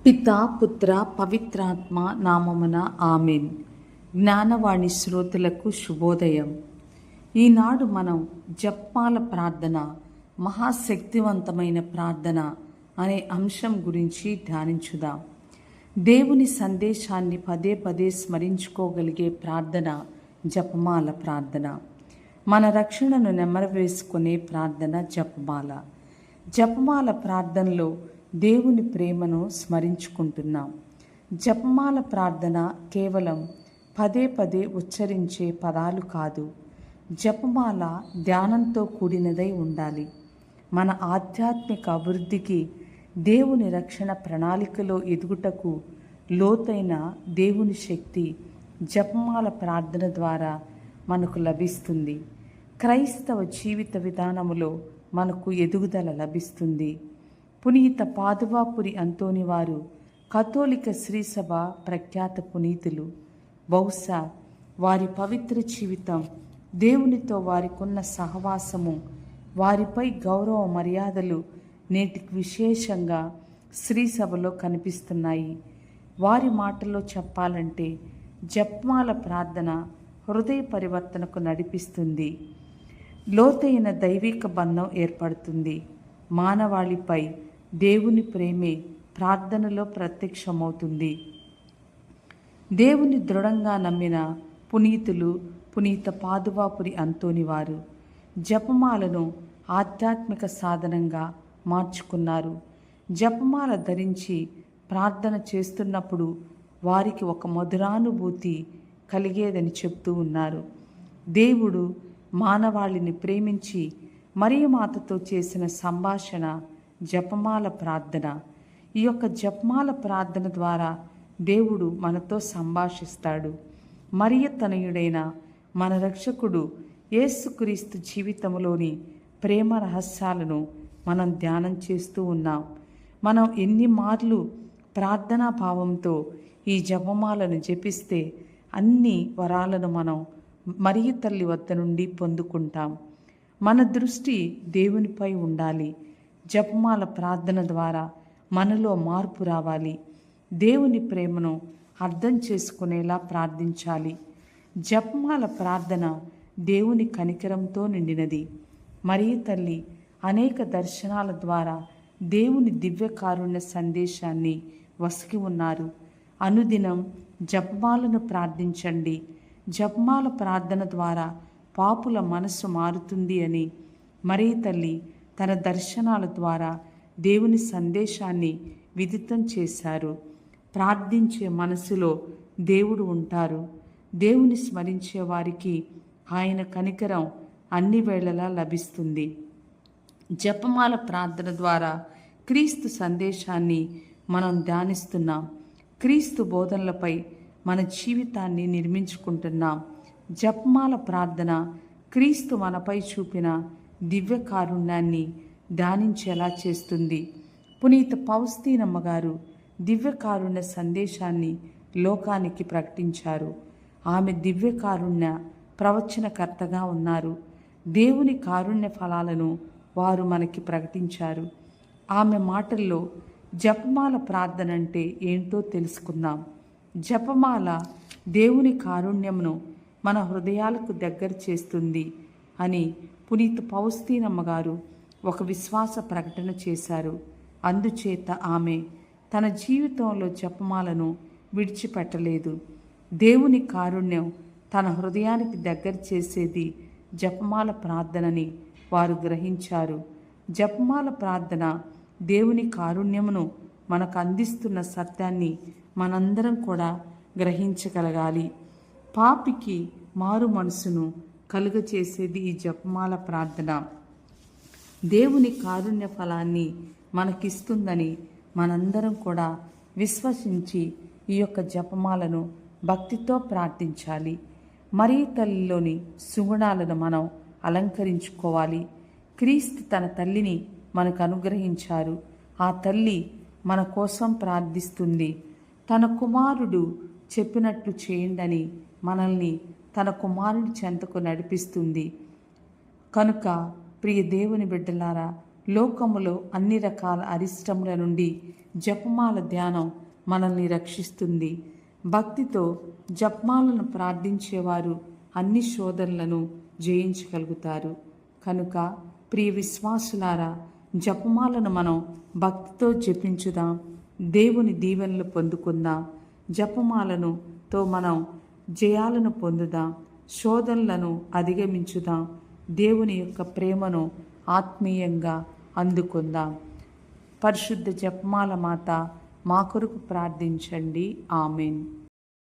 పితా పుత్ర పవిత్రాత్మ నామమున ఆమెన్. జ్ఞానవాణి శ్రోతలకు శుభోదయం. ఈనాడు మనం జపమాల ప్రార్థన, మహాశక్తివంతమైన ప్రార్థన అనే అంశం గురించి ధ్యానించుదాం. దేవుని సందేశాన్ని పదే పదే స్మరించుకోగలిగే ప్రార్థన జపమాల ప్రార్థన. మన రక్షణను నెమరవేసుకునే ప్రార్థన జపమాల. జపమాల ప్రార్థనలో దేవుని ప్రేమను స్మరించుకుంటున్నాం. జపమాల ప్రార్థన కేవలం పదే పదే ఉచ్చరించే పదాలు కాదు. జపమాల ధ్యానంతో కూడినదై ఉండాలి. మన ఆధ్యాత్మిక అభివృద్ధికి, దేవుని రక్షణ ప్రణాళికలో ఎదుగుటకు లోతైన దేవుని శక్తి జపమాల ప్రార్థన ద్వారా మనకు లభిస్తుంది. క్రైస్తవ జీవిత విధానములో మనకు ఎదుగుదల లభిస్తుంది. పునీత పాదువాపురి అంతోని వారు కథోలిక శ్రీసభ ప్రఖ్యాత పునీతులు. బహుశా వారి పవిత్ర జీవితం, దేవునితో వారికున్న సహవాసము, వారిపై గౌరవ మర్యాదలు నేటికి విశేషంగా శ్రీసభలో కనిపిస్తున్నాయి. వారి మాటల్లో చెప్పాలంటే జపమాల ప్రార్థన హృదయ పరివర్తనకు నడిపిస్తుంది. లోతైన దైవిక బంధం ఏర్పడుతుంది. మానవాళిపై దేవుని ప్రేమే ప్రార్థనలో ప్రత్యక్షమవుతుంది. దేవుని దృఢంగా నమ్మిన పునీతులు పునీత పాదువాపురి అంతోని వారు జపమాలను ఆధ్యాత్మిక సాధనంగా మార్చుకున్నారు. జపమాల ధరించి ప్రార్థన చేస్తున్నప్పుడు వారికి ఒక మధురానుభూతి కలిగేదని చెప్తూ ఉన్నారు. దేవుడు మానవాళిని ప్రేమించి మరియమాతతో చేసిన సంభాషణ జపమాల ప్రార్థన. ఈ యొక్క జపమాల ప్రార్థన ద్వారా దేవుడు మనతో సంభాషిస్తాడు. మరియ తనయుడైన మన రక్షకుడు యేసుక్రీస్తు జీవితంలోని ప్రేమ రహస్యాలను మనం ధ్యానం చేస్తూ ఉన్నాం. మనం ఎన్ని మార్లు ప్రార్థనా భావంతో ఈ జపమాలను జపిస్తే అన్ని వరాలను మనం మరియ తల్లి వద్ద నుండి పొందుకుంటాం. మన దృష్టి దేవునిపై ఉండాలి. జపమాల ప్రార్థన ద్వారా మనలో మార్పు రావాలి. దేవుని ప్రేమను అర్థం చేసుకునేలా ప్రార్థించాలి. జపమాల ప్రార్థన దేవుని కనికరంతో నిండినది. మరియ తల్లి అనేక దర్శనాల ద్వారా దేవుని దివ్య కారుణ్య సందేశాన్ని వసికి ఉన్నారు. అనుదినం జపమాలను ప్రార్థించండి. జపమాల ప్రార్థన ద్వారా పాపుల మనస్సు మారుతుంది అని మరియ తల్లి తన దర్శనాల ద్వారా దేవుని సందేశాన్ని విదితం చేశారు. ప్రార్థించే మనసులో దేవుడు ఉంటారు. దేవుని స్మరించే వారికి ఆయన కనికరం అన్ని వేళలా లభిస్తుంది. జపమాల ప్రార్థన ద్వారా క్రీస్తు సందేశాన్ని మనం ధ్యానిస్తున్నాం. క్రీస్తు బోధనలపై మన జీవితాన్ని నిర్మించుకుంటున్నాం. జపమాల ప్రార్థన క్రీస్తు మనపై చూపిన దివ్య కారుణ్యాన్ని ధ్యానించేలా చేస్తుంది. పునీత పౌస్తీనమ్మ గారు దివ్య కారుణ్య సందేశాన్ని లోకానికి ప్రకటించారు. ఆమె దివ్య కారుణ్య ప్రవచనకర్తగా ఉన్నారు. దేవుని కారుణ్య ఫలాలను వారు మనకి ప్రకటించారు. ఆమె మాటల్లో జపమాల ప్రార్థన అంటే ఏంటో తెలుసుకుందాం. జపమాల దేవుని కారుణ్యమును మన హృదయాలకు దగ్గర చేస్తుంది అని పునీత పౌస్తీనమ్మ గారు ఒక విశ్వాస ప్రకటన చేశారు. అందుచేత ఆమె తన జీవితంలో జపమాలను విడిచిపెట్టలేదు. దేవుని కారుణ్యం తన హృదయానికి దగ్గర చేసేది జపమాల ప్రార్థనని వారు గ్రహించారు. జపమాల ప్రార్థన దేవుని కారుణ్యమును మనకు అందిస్తున్న సత్యాన్ని మనందరం కూడా గ్రహించగలగాలి. పాపికి మారు మనసును కలుగచేసేది ఈ జపమాల ప్రార్థన. దేవుని కారుణ్య ఫలాన్ని మనకిస్తుందని మనందరం కూడా విశ్వసించి ఈ యొక్క జపమాలను భక్తితో ప్రార్థించాలి. మరియ తల్లిలోని సుగుణాలను మనం అలంకరించుకోవాలి. క్రీస్తు తన తల్లిని మనకు అనుగ్రహించారు. ఆ తల్లి మన కోసం ప్రార్థిస్తుంది. తన కుమారుడు చెప్పినట్లు చేయండి మనల్ని తన కుమారుని చెంతకు నడిపిస్తుంది. కనుక ప్రియ దేవుని బిడ్డలారా, లోకములో అన్ని రకాల అరిష్టముల నుండి జపమాల ధ్యానం మనల్ని రక్షిస్తుంది. భక్తితో జపమాలను ప్రార్థించేవారు అన్ని శోధనలను జయించగలుగుతారు. కనుక ప్రియ విశ్వాసులారా, జపమాలను మనం భక్తితో జపించుదాం, దేవుని దీవెనలు పొందుకుందాం. జపమాలను మనం జయాలను పొందుదాం, శోధనలను అధిగమించుదాం, దేవుని యొక్క ప్రేమను ఆత్మీయంగా అందుకుందాం. పరిశుద్ధ జపమాల మాత మా కొరకు ప్రార్థించండి. ఆమెన్.